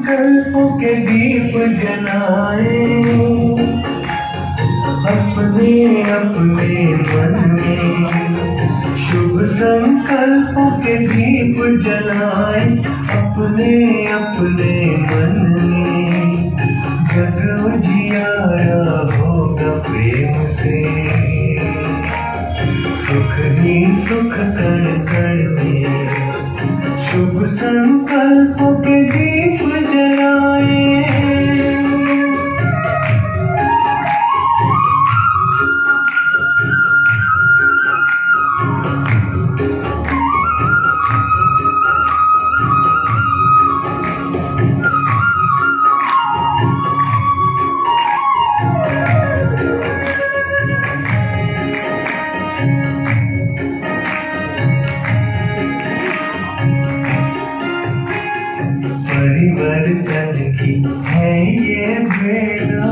संकल्पों के दीप जलाए अपने अपने मन में, शुभ संकल्पों के दीप जलाए अपने अपने मन में। जग उजियारा होगा प्रेम से, सुख ही सुख कण कण में, शुभ संकल्पों के दीप जलाए। परिवर्तन की है ये बेड़ा,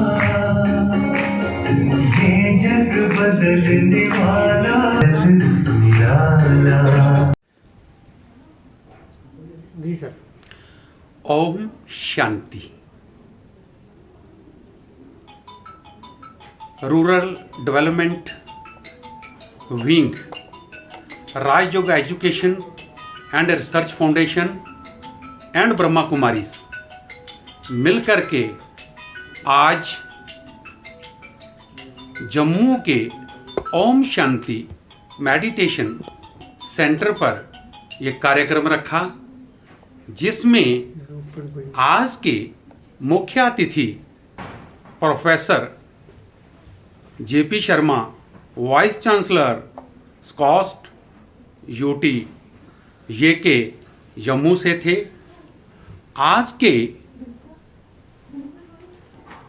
ये जग बदलने वाला निराला। जी सर। ओम शांति। Rural development wing, Rajyoga education and research foundation and Brahma Kumaris मिलकर के आज जम्मू के ओम शांति मेडिटेशन सेंटर पर यह कार्यक्रम रखा, जिसमें आज के मुख्य अतिथि professor JP Sharma, vice chancellor SKUAST UT JK Jammu से थे। आज के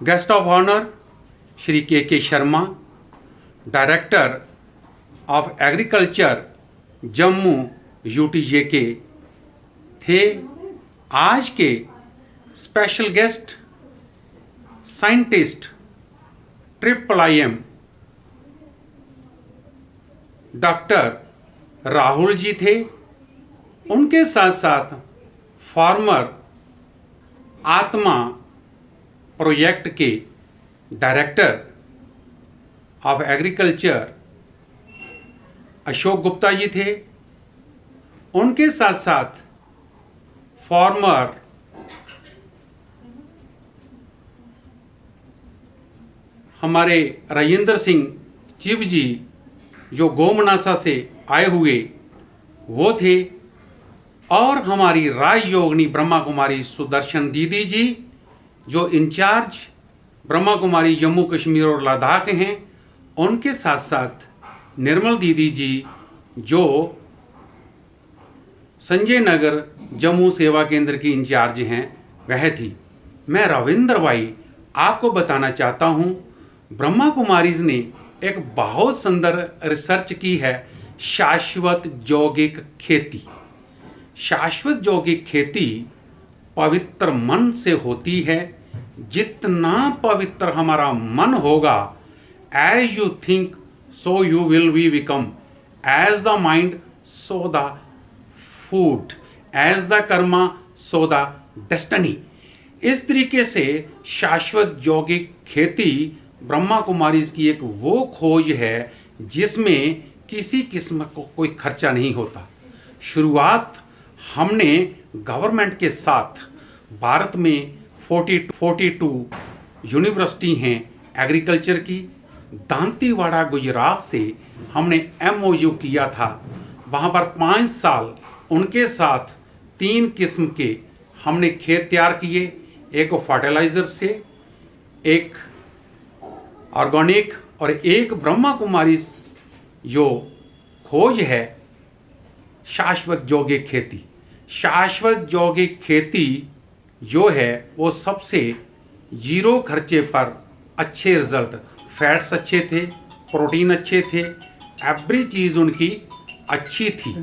guest of honour Shri K Sharma, director of agriculture Jammu UT JK थे। आज के special guest scientist IIIM doctor Rahul ji थे। उनके साथ साथ फार्मर आत्मा प्रोजेक्ट के director of agriculture Ashok Gupta ji थे। उनके साथ साथ फार्मर हमारे राजेंद्र सिंह चिव जी जो गोमनासा से आए हुए वो थे, और हमारी राजयोगिनी ब्रह्मा कुमारी सुदर्शन दीदी जी जो इंचार्ज ब्रह्मा कुमारी जम्मू कश्मीर और लद्दाख हैं। उनके साथ साथ निर्मल दीदी जी जो संजय नगर जम्मू सेवा केंद्र की इंचार्ज हैं वह थी। मैं रविंद्र भाई आपको बताना चाहता हूं, ब्रह्मा कुमारीज ने एक बहुत सुंदर रिसर्च की है, शाश्वत यौगिक खेती। शाश्वत यौगिक खेती पवित्र मन से होती है। जितना पवित्र हमारा मन होगा, as you think so you will be become, as the mind so the food, as the karma so the destiny. इस तरीके से शाश्वत यौगिक खेती ब्रह्मा कुमारीज की एक वो खोज है जिसमें किसी किस्म को कोई खर्चा नहीं होता। शुरुआत हमने गवर्नमेंट के साथ, भारत में 42 यूनिवर्सिटी हैं एग्रीकल्चर की, दांतीवाड़ा गुजरात से हमने MOU किया था। वहाँ पर 5 साल उनके साथ 3 किस्म के हमने खेत तैयार किए, एक फर्टिलाइज़र से, एक ऑर्गेनिक और एक ब्रह्मा कुमारी जो खोज है शाश्वत यौगिक खेती। शाश्वत यौगिक खेती जो है वो सबसे जीरो खर्चे पर अच्छे रिजल्ट, फैट्स अच्छे थे, प्रोटीन अच्छे थे, एवरी चीज़ उनकी अच्छी थी।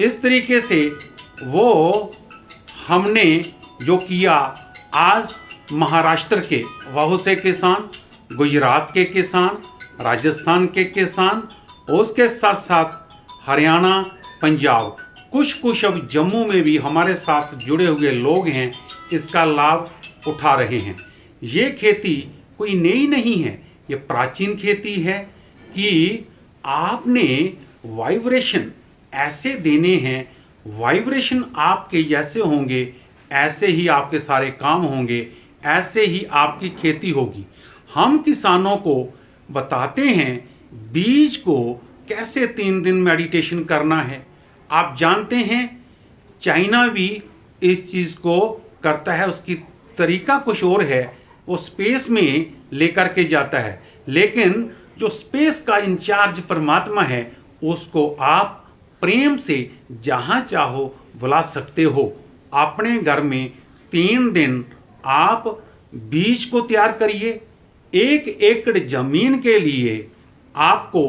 इस तरीके से वो हमने जो किया, आज महाराष्ट्र के बहुत से किसान, गुजरात के किसान, राजस्थान के किसान, उसके साथ साथ हरियाणा, पंजाब कुछ अब जम्मू में भी हमारे साथ जुड़े हुए लोग हैं, इसका लाभ उठा रहे हैं। ये खेती कोई नई नहीं है, ये प्राचीन खेती है कि आपने वाइब्रेशन ऐसे देने हैं, वाइब्रेशन आपके जैसे होंगे ऐसे ही आपके सारे काम होंगे, ऐसे ही आपकी खेती होगी। हम किसानों को बताते हैं बीज को कैसे 3 दिन मेडिटेशन करना है। आप जानते हैं चाइना भी इस चीज़ को करता है, उसकी तरीका कुछ और है, वो स्पेस में लेकर के जाता है, लेकिन जो स्पेस का इंचार्ज परमात्मा है उसको आप प्रेम से जहाँ चाहो बुला सकते हो। अपने घर में 3 दिन आप बीज को तैयार करिए। 1 एकड़ जमीन के लिए आपको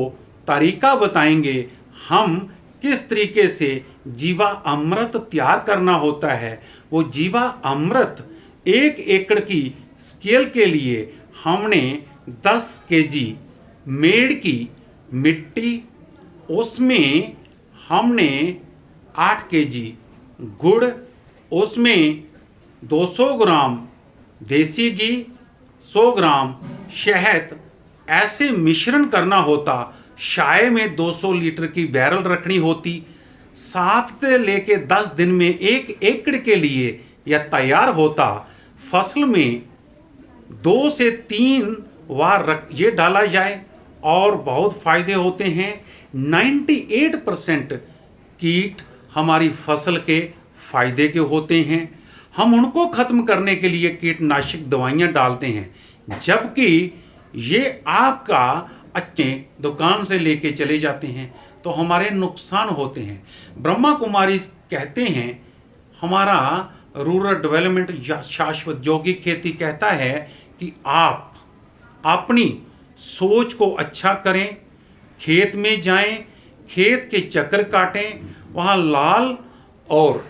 तरीका बताएंगे हम किस तरीके से जीवा अमृत तैयार करना होता है। वो जीवा अमृत 1 एकड़ की स्केल के लिए हमने 10 केजी मेड़ की मिट्टी, उसमें हमने 8 केजी गुड़, उसमें 200 ग्राम देसी घी, 100 ग्राम शहद, ऐसे मिश्रण करना होता। शाय में 200 लीटर की बैरल रखनी होती। 7 से लेके 10 दिन में 1 एकड़ के लिए यह तैयार होता। फसल में 2 से 3 बार ये डाला जाए और बहुत फायदे होते हैं। 98% कीट हमारी फसल के फायदे के होते हैं। हम उनको खत्म करने के लिए कीटनाशक दवाइयाँ डालते हैं, जबकि ये आपका अच्छे दुकान से लेके चले जाते हैं तो हमारे नुकसान होते हैं। ब्रह्मा कुमारी कहते हैं, हमारा रूरल डेवलपमेंट शाश्वत यौगिक खेती कहता है कि आप अपनी सोच को अच्छा करें, खेत में जाएं, खेत के चक्कर काटें, वहाँ लाल और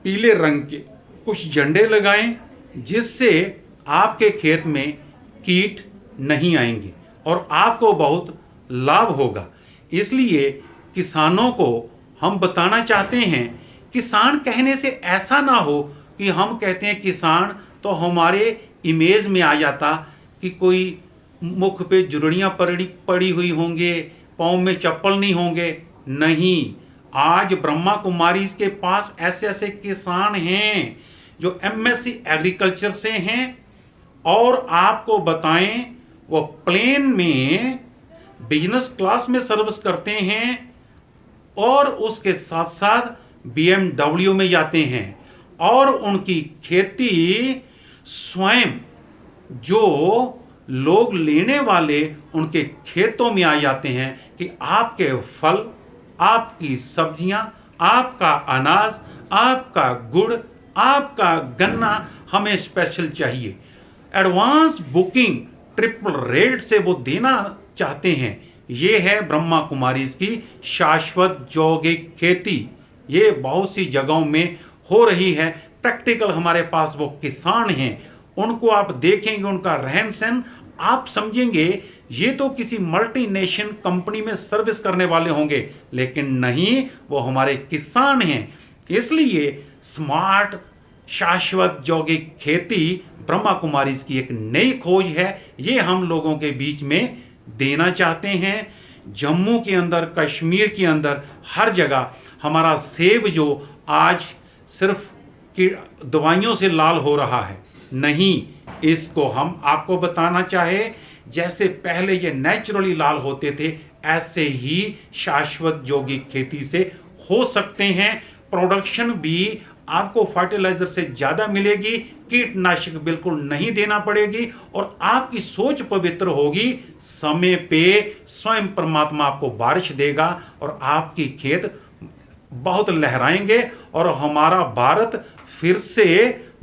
पीले रंग के कुछ झंडे लगाएं, जिससे आपके खेत में कीट नहीं आएंगे और आपको बहुत लाभ होगा। इसलिए किसानों को हम बताना चाहते हैं, किसान कहने से ऐसा ना हो कि हम कहते हैं किसान तो हमारे इमेज में आ जाता कि कोई मुख पे जुड़ियाँ पड़ी हुई होंगे, पाँव में चप्पल नहीं होंगे। नहीं, आज ब्रह्मा कुमारी के पास ऐसे ऐसे किसान हैं जो MSc एग्रीकल्चर से हैं और आपको बताएं वो प्लेन में बिजनेस क्लास में सर्विस करते हैं और उसके साथ साथ BMW में जाते हैं और उनकी खेती स्वयं जो लोग लेने वाले उनके खेतों में आ जाते हैं कि आपके फल, आपकी सब्जियां, आपका अनाज, आपका गुड़, आपका गन्ना हमें स्पेशल चाहिए। एडवांस बुकिंग ट्रिपल रेट से वो देना चाहते हैं। ये है ब्रह्मा कुमारीज की शाश्वत यौगिक खेती। ये बहुत सी जगहों में हो रही है। प्रैक्टिकल हमारे पास वो किसान हैं, उनको आप देखेंगे, उनका रहन सहन आप समझेंगे ये तो किसी मल्टीनेशनल कंपनी में सर्विस करने वाले होंगे, लेकिन नहीं, वो हमारे किसान हैं। इसलिए स्मार्ट शाश्वत यौगिक खेती ब्रह्मा कुमारीज की एक नई खोज है। ये हम लोगों के बीच में देना चाहते हैं। जम्मू के अंदर, कश्मीर के अंदर, हर जगह हमारा सेब जो आज सिर्फ दवाइयों से लाल हो रहा है, नहीं, इसको हम आपको बताना चाहे जैसे पहले ये नेचुरली लाल होते थे, ऐसे ही शाश्वत यौगिक खेती से हो सकते हैं। प्रोडक्शन भी आपको फर्टिलाइजर से ज़्यादा मिलेगी, कीटनाशक बिल्कुल नहीं देना पड़ेगी और आपकी सोच पवित्र होगी। समय पे स्वयं परमात्मा आपको बारिश देगा और आपकी खेत बहुत लहराएंगे और हमारा भारत फिर से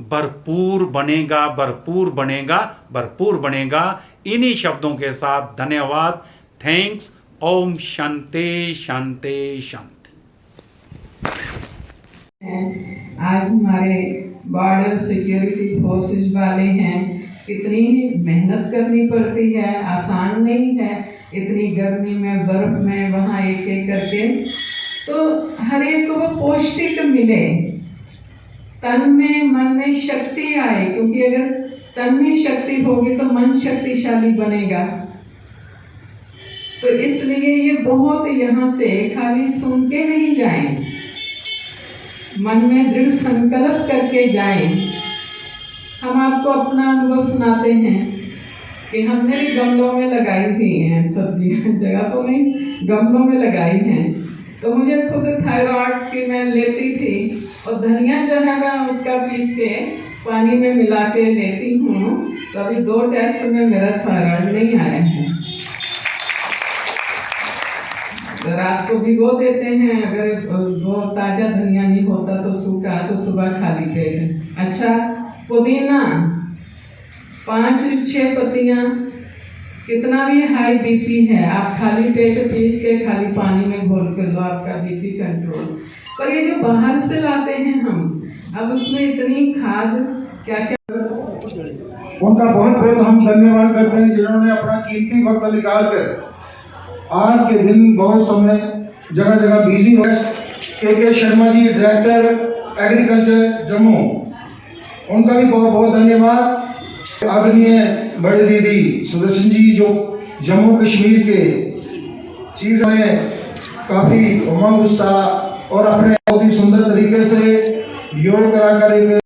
भरपूर बनेगा, भरपूर बनेगा, भरपूर बनेगा। इन्हीं शब्दों के साथ धन्यवाद। थैंक्स। ओम शांति शांति शांति। आज हमारे बॉर्डर सिक्योरिटी फोर्सेस वाले हैं, कितनी मेहनत करनी पड़ती है, आसान नहीं है। इतनी गर्मी में, बर्फ में वहाँ एक एक करके तो हर एक को वो पौष्टिक मिले, तन में मन में शक्ति आए, क्योंकि अगर तन में शक्ति होगी तो मन शक्तिशाली बनेगा। तो इसलिए ये बहुत यहाँ से खाली सुन के नहीं जाएं, मन में दृढ़ संकल्प करके जाएं। हम आपको अपना अनुभव सुनाते हैं कि हमने भी गमलों में लगाई थी हैं सब्जियां, जगह तो नहीं, गमलों में लगाई हैं। तो मुझे खुद थायराइड की मैं लेती थी, और धनिया जो है मैं उसका पीस के पानी में मिला के लेती हूँ। तो अभी 2 टेस्ट में मेरा थायराइड नहीं आया है। तो रात को भिगो देते हैं, अगर वो ताजा धनिया नहीं होता तो सूखा, तो सुबह खाली पेट। अच्छा, पुदीना 5-6 पत्तियां, कितना भी हाई बीपी है आप खाली पेट पीस के खाली पानी में घोल कर लो, आपका बीपी कंट्रोल। पर ये जो बाहर से लाते हैं हम, अब उसमें इतनी खाद क्या क्या। उनका बहुत बहुत हम धन्यवाद करते हैं जिन्होंने अपना कीमती वक्त निकाल कर आज के दिन बहुत समय जगह जगह बिजी हो। के शर्मा जी, डायरेक्टर एग्रीकल्चर जम्मू, उनका भी बहुत बहुत धन्यवाद। आदरणीय बड़े दीदी सुदर्शन जी जो जम्मू कश्मीर के चीफ में काफी उमंग उत्साह और अपने बहुत ही सुंदर तरीके से योग करा कर